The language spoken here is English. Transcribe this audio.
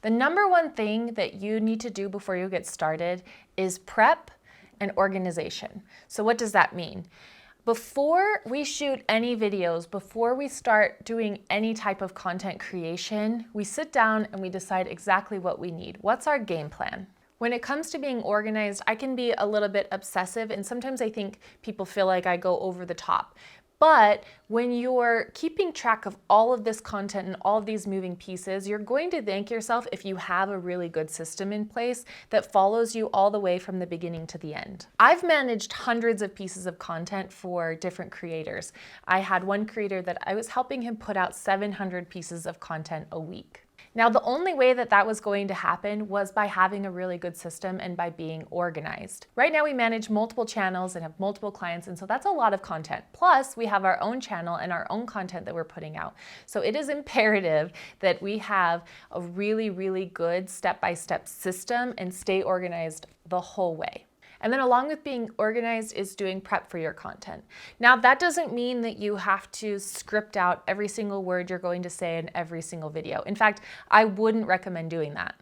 The number one thing that you need to do before you get started is prep and organization. So what does that mean? Before we shoot any videos, before we start doing any type of content creation, we sit down and we decide exactly what we need. What's our game plan? When it comes to being organized, I can be a little bit obsessive, and sometimes I think people feel like I go over the top. But when you're keeping track of all of this content and all of these moving pieces, you're going to thank yourself if you have a really good system in place that follows you all the way from the beginning to the end. I've managed hundreds of pieces of content for different creators. I had one creator that I was helping him put out 700 pieces of content a week. Now, the only way that that was going to happen was by having a really good system and by being organized. Right now, we manage multiple channels and have multiple clients, and so that's a lot of content. Plus, we have our own channel and our own content that we're putting out. So it is imperative that we have a really, really good step-by-step system and stay organized the whole way. And then along with being organized is doing prep for your content. Now, that doesn't mean that you have to script out every single word you're going to say in every single video. In fact, I wouldn't recommend doing that.